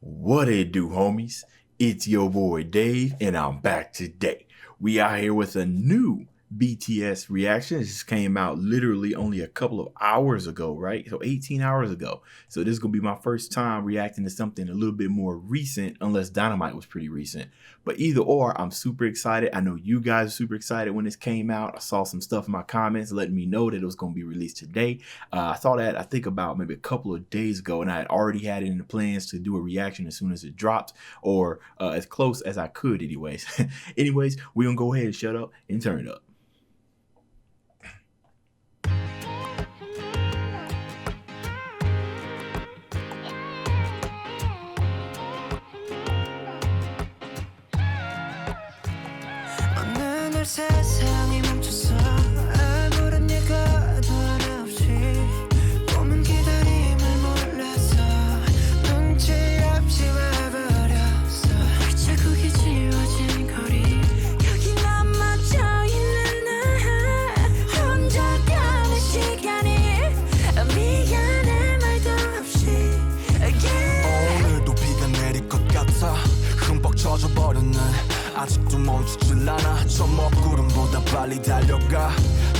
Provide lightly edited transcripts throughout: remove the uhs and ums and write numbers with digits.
What it do, homies? It's your boy Dave, and I'm back today. We out here with a new BTS reaction. This just came out literally only a couple of hours ago, right? So 18 hours ago. So this is going to be my first time reacting to something a little bit more recent, unless Dynamite was pretty recent. But either or, I'm super excited. I know you guys are super excited when this came out. I saw some stuff in my comments letting me know that it was going to be released today. I saw that, I think about maybe a couple of days ago, and I had already had it in the plans to do a reaction as soon as it dropped, or as close as I could anyways. Anyways, we're going to go ahead and shut up and turn it up. 세상이 멈췄어 아무런 예고도 하나 없이 꿈은 기다림을 몰라서 눈치 없이 와버렸어 자국이 지워진 거리 여기 남아져 있는 나 혼자 가는 시간이 미안해 말도 없이 오늘도 비가 내릴 것 같아 흠뻑 젖어버렸네 아직도 멈추질 않아 저 먹구름보다 빨리 달려가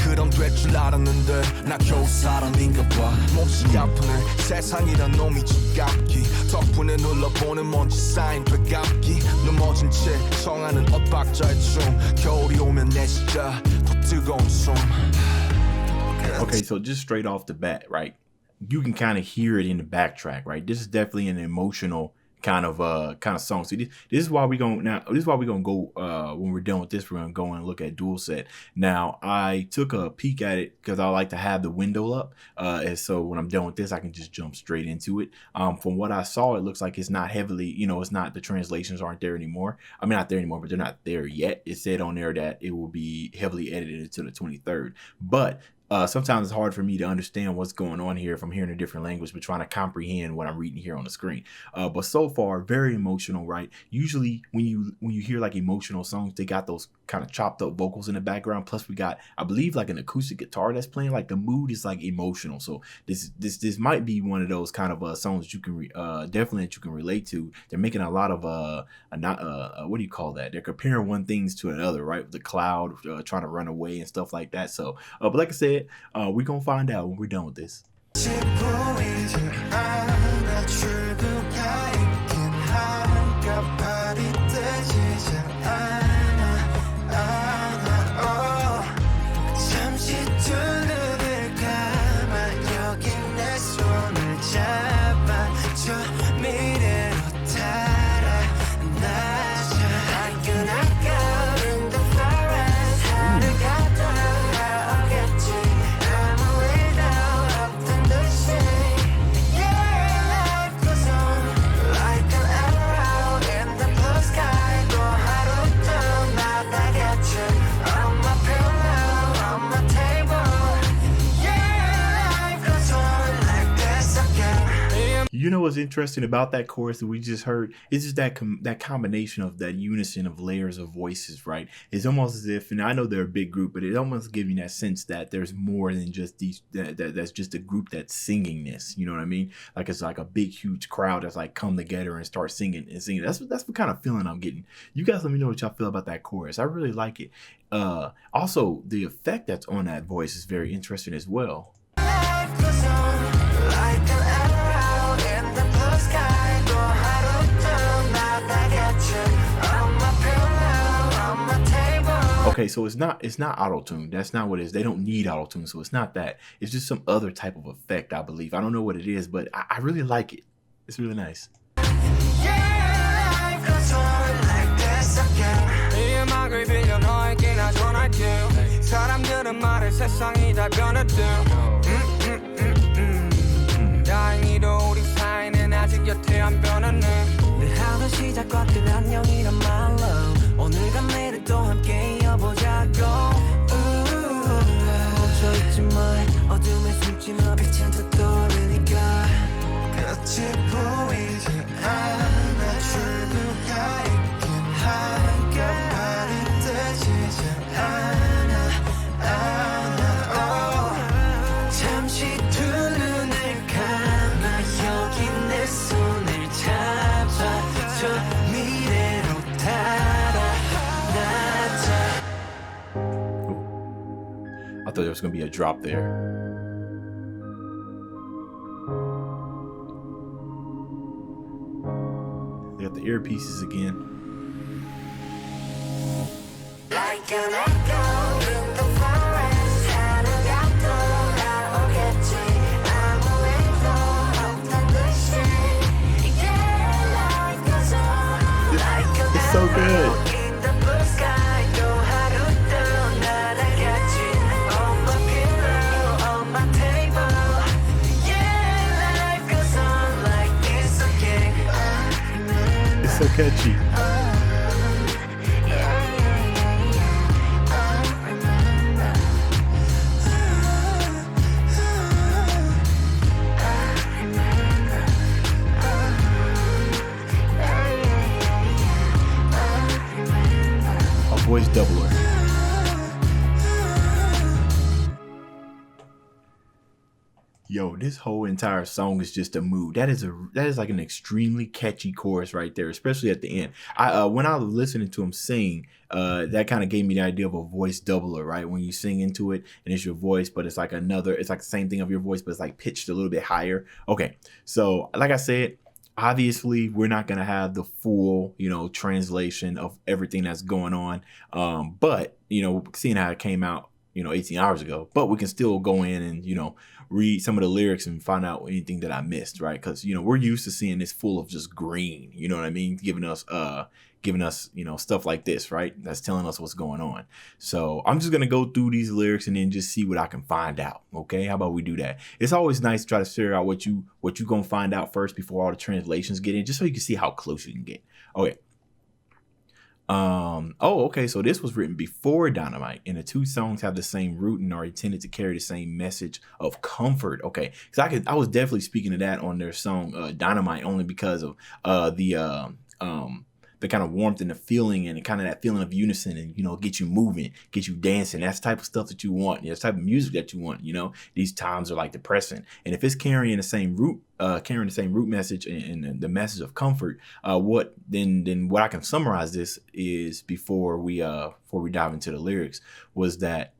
그럼 될 줄 알았는데 나 겨우 사람인가 봐 몹시 아프네 세상이란 놈이 지갑기 덕분에 눌러보는 먼지 쌓인 되감기 넘어진 채 청하는 엇박자의 춤 겨울이 오면 내 진짜 더 뜨거운 숨 Okay, so just straight off the bat, right? You can kind of hear it in the backtrack, right? This is definitely an emotional kind of song. So this is why we're gonna go when we're done with this, we're gonna go and look at Dual Set. Now I took a peek at it because I like to have the window up, and so when I'm done with this I can just jump straight into it. From what I saw, it looks like it's not heavily, it's not, the translations aren't there anymore. I mean, not there anymore, but they're not there yet. It said on there that it will be heavily edited until the 23rd, but sometimes it's hard for me to understand what's going on here if I'm hearing a different language, but trying to comprehend what I'm reading here on the screen. But so far, very emotional, right? Usually when you hear like emotional songs, they got those kind of chopped up vocals in the background. Plus we got, I believe, like an acoustic guitar that's playing. Like the mood is like emotional. So this might be one of those kind of songs that you can definitely that you can relate to. They're making a lot of what do you call that? They're comparing one things to another, right? The cloud trying to run away and stuff like that. So, but like I said, we're gonna find out when we're done with this. You know what's interesting about that chorus that we just heard? It's just that combination of that unison of layers of voices, right? It's almost as if, and I know they're a big group, but it almost gives you that sense that there's more than just these, that's just a group that's singing this. You know what I mean? Like it's like a big, huge crowd that's like come together and start singing and singing. That's what kind of feeling I'm getting. You guys let me know what y'all feel about that chorus. I really like it. Also, the effect that's on that voice is very interesting as well. Okay, so it's not auto-tune. That's not what it is. They don't need auto-tune, so it's not that. It's just some other type of effect, I believe. I don't know what it is, but I really like it. It's really nice. 오늘과 내일을 또 함께 이어보자고 멈춰있지 마 어둠에 숨지 마 빛은 더 떠오르니까 끝이 보이지 않아 출구가 있긴 한겹발이 뜨지지 않아 잠시 두 눈을 감아 여기 내 손을 잡아 저 미래로 달아나자. I thought there was gonna be a drop there. They got the earpieces again. Like an echo in the forest, 하루가 돌아오겠지. 아무 일도 없던 듯이. Yeah, life goes on. Like an It's so good. echo in the blue sky. 또 하루 또 날아가지. On my pillow, on my table. Yeah, life goes on like this again. It's so catchy. A voice doubler. Yo, this whole entire song is just a mood. That is like an extremely catchy chorus right there, especially at the end. When I was listening to him sing, that kind of gave me the idea of a voice doubler, right? When you sing into it and it's your voice, but it's like the same thing of your voice, but it's like pitched a little bit higher. Okay, so like I said, obviously we're not gonna have the full, translation of everything that's going on. But seeing how it came out, 18 hours ago, but we can still go in and, read some of the lyrics and find out anything that I missed, right? Because, we're used to seeing this full of just green, you know what I mean? Giving us, stuff like this, right? That's telling us what's going on. So I'm just going to go through these lyrics and then just see what I can find out. Okay. How about we do that? It's always nice to try to figure out what you going to find out first before all the translations get in, just so you can see how close you can get. Okay. Okay, so this was written before Dynamite, and the two songs have the same root and are intended to carry the same message of comfort. Okay, because I was definitely speaking to that on their song Dynamite, only because of the kind of warmth and the feeling and kind of that feeling of unison and, get you moving, get you dancing. That's the type of stuff that you want. That's the type of music that you want. These times are like depressing. And if it's carrying the same root message and the message of comfort, what I can summarize this is before we dive into the lyrics was that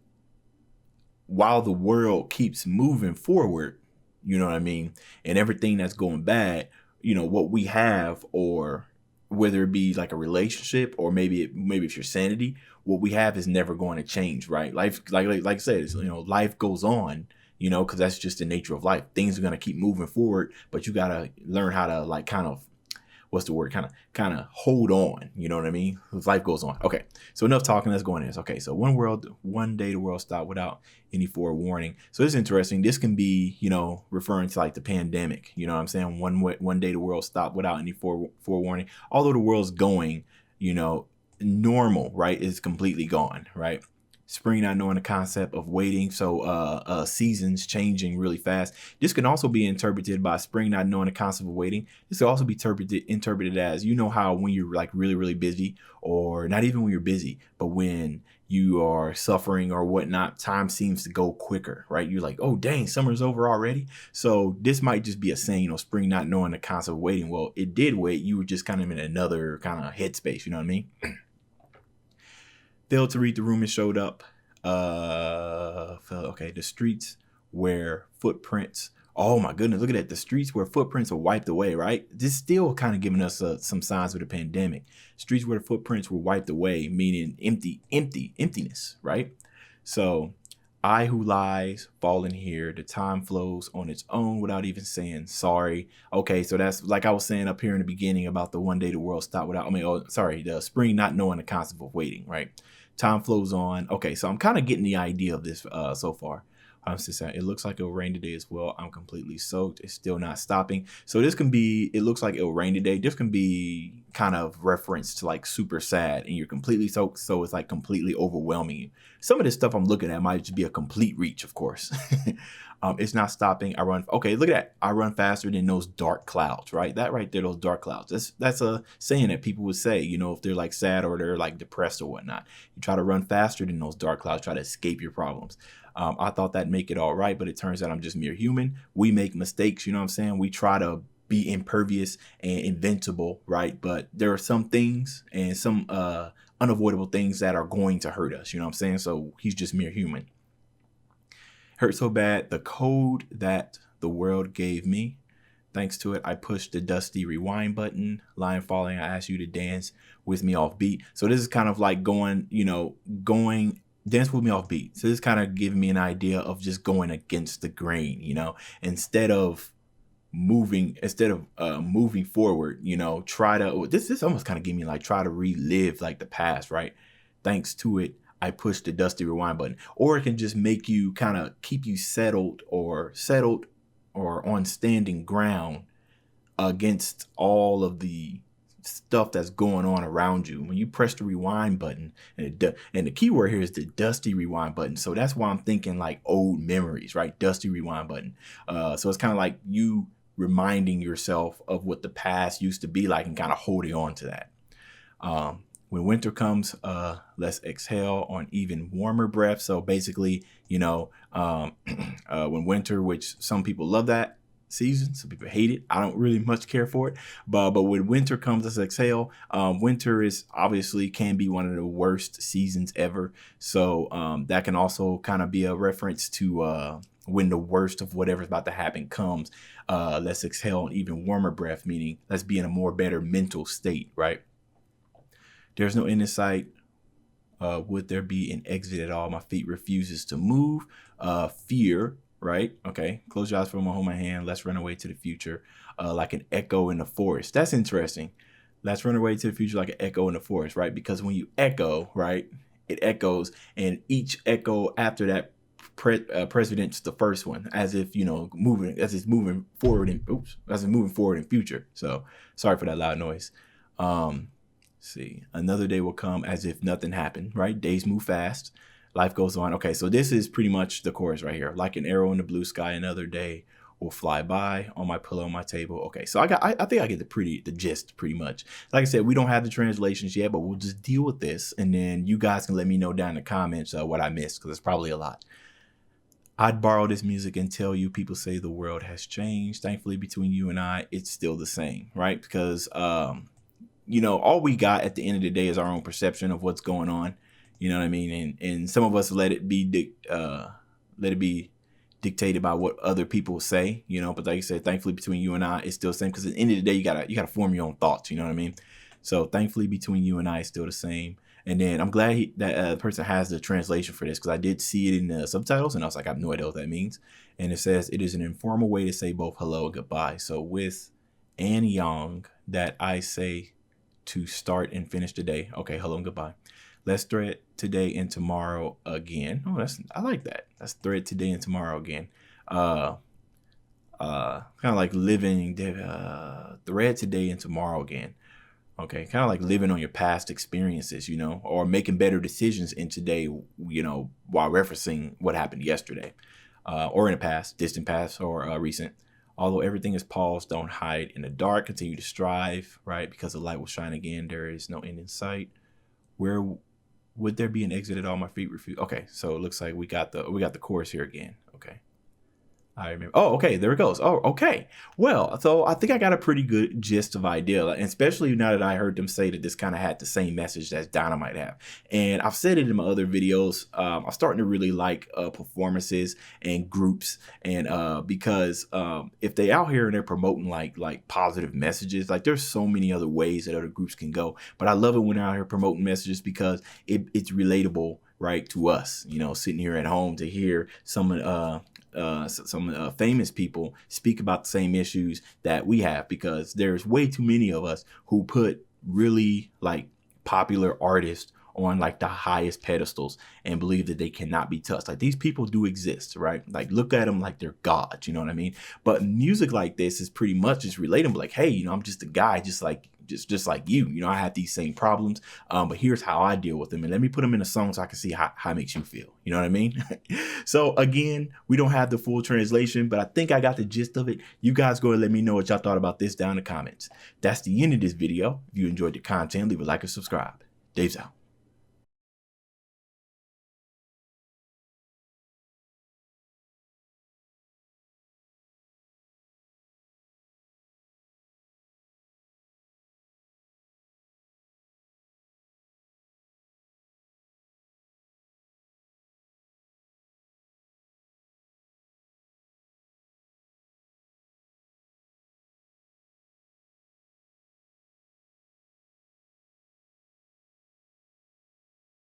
while the world keeps moving forward, you know what I mean, and everything that's going bad, what we have, or whether it be like a relationship or maybe it's your sanity, what we have is never going to change, right? Life, like I said, life goes on, because that's just the nature of life. Things are going to keep moving forward, but you got to learn how to kind of hold on, you know what I mean? Life goes on. Okay, so enough talking, let's go into this. Okay, so one day the world stopped without any forewarning. So this is interesting. This can be, referring to like the pandemic, you know what I'm saying? One day the world stopped without any forewarning. Although the world's going, normal, right, is completely gone, right? Spring not knowing the concept of waiting, so seasons changing really fast. This can also be interpreted by spring not knowing the concept of waiting. This can also be interpreted as, how when you're like really, really busy, or not even when you're busy, but when you are suffering or whatnot, time seems to go quicker, right? You're like, oh, dang, summer's over already. So this might just be a saying, spring not knowing the concept of waiting. Well, it did wait. You were just kind of in another kind of headspace, you know what I mean? Failed to read the room and showed up. The streets where footprints. Oh my goodness, look at that. The streets where footprints are wiped away, right? This still kind of giving us some signs of the pandemic. Streets where the footprints were wiped away, meaning emptiness, right? So I who lies fall in here. The time flows on its own without even saying sorry. Okay, so that's like I was saying up here in the beginning about the one day the world stopped without, the spring not knowing the concept of waiting, right? Time flows on. Okay, so I'm kind of getting the idea of this so far. I'm just saying, it looks like it'll rain today as well. I'm completely soaked. It's still not stopping. So this can be, it looks like it'll rain today. This can be kind of reference to like super sad and you're completely soaked. So it's like completely overwhelming you. Some of this stuff I'm looking at might just be a complete reach, of course. It's not stopping. I run. Okay, look at that. I run faster than those dark clouds, right? That right there, those dark clouds. That's a saying that people would say, if they're like sad or they're like depressed or whatnot. You try to run faster than those dark clouds, try to escape your problems. I thought that'd make it all right, but it turns out I'm just mere human. We make mistakes, you know what I'm saying? We try to be impervious and invincible, right? But there are some things and some unavoidable things that are going to hurt us. You know what I'm saying? So he's just mere human. Hurt so bad, the code that the world gave me. Thanks to it, I pushed the dusty rewind button. Line falling, I asked you to dance with me off beat. So this is kind of like going dance with me off beat. So this kind of giving me an idea of just going against the grain, instead of moving forward, try to, this almost kind of gave me like try to relive like the past, right? Thanks to it, I pushed the dusty rewind button. Or it can just make you kind of keep you settled or on standing ground against all of the stuff that's going on around you. When you press the rewind button, and the key word here is the dusty rewind button. So that's why I'm thinking like old memories, right? Dusty rewind button. So it's kind of like you reminding yourself of what the past used to be like and kind of holding on to that. When winter comes, let's exhale on even warmer breath. So basically, when winter, which some people love that season, some people hate it. I don't really much care for it. But when winter comes, let's exhale. Winter is obviously can be one of the worst seasons ever. So that can also kind of be a reference to when the worst of whatever's about to happen comes. Let's exhale an even warmer breath, meaning let's be in a more better mental state, right? There's no end in sight. Would there be an exit at all? My feet refuses to move. Fear, right? Okay. Close your eyes for a moment, hold my hand. Let's run away to the future like an echo in the forest. That's interesting. Let's run away to the future like an echo in the forest, right? Because when you echo, right, it echoes, and each echo after that president's the first one, as if, moving forward in future. So sorry for that loud noise. See, another day will come as if nothing happened, right? Days move fast. Life goes on. Okay, so this is pretty much the chorus right here. Like an arrow in the blue sky, another day will fly by on my pillow on my table. Okay, so I think I get the gist pretty much. Like I said, we don't have the translations yet, but we'll just deal with this, and then you guys can let me know down in the comments what I missed, because it's probably a lot. I'd borrow this music and tell you people say the world has changed. Thankfully, between you and I, it's still the same, right? Because all we got at the end of the day is our own perception of what's going on. You know what I mean? And some of us let it be dictated by what other people say, but like I said, thankfully between you and I, it's still the same, because at the end of the day, you gotta form your own thoughts. You know what I mean? So thankfully between you and I, it's still the same. And then I'm glad that the person has the translation for this, because I did see it in the subtitles and I was like, I have no idea what that means. And it says, it is an informal way to say both hello and goodbye. So with and yang, that I say to start and finish the day. Okay, hello and goodbye. Let's thread today and tomorrow again. Oh, I like that. Let's thread today and tomorrow again. Kind of like living thread today and tomorrow again. Okay, kind of like living on your past experiences, or making better decisions in today, while referencing what happened yesterday, or in the past, distant past, or recent. Although everything is paused, don't hide in the dark. Continue to strive, right? Because the light will shine again. There is no end in sight. Where would there be an exit at all? My feet refuse. Okay, so it looks like we got the chorus here again. Okay. I remember. Oh, okay. There it goes. Oh, okay. Well, so I think I got a pretty good gist of idea, and especially now that I heard them say that this kind of had the same message that Dynamite have. And I've said it in my other videos. I'm starting to really like performances and groups, and because if they out here and they're promoting like positive messages, like there's so many other ways that other groups can go. But I love it when they're out here promoting messages, because it's relatable, right, to us. Sitting here at home to hear some famous people speak about the same issues that we have, because there's way too many of us who put really like popular artists on like the highest pedestals and believe that they cannot be touched. Like, these people do exist, right? Like, look at them like they're gods, you know what I mean? But music like this is pretty much just relatable. Like, hey, I'm just a guy, just like you. I have these same problems, but here's how I deal with them, and let me put them in a song so I can see how it makes you feel. You know what I mean? So again, we don't have the full translation, but I think I got the gist of it. You guys go and let me know what y'all thought about this down in the comments. That's the end of this video. If you enjoyed the content, leave a like and subscribe. Dave's out.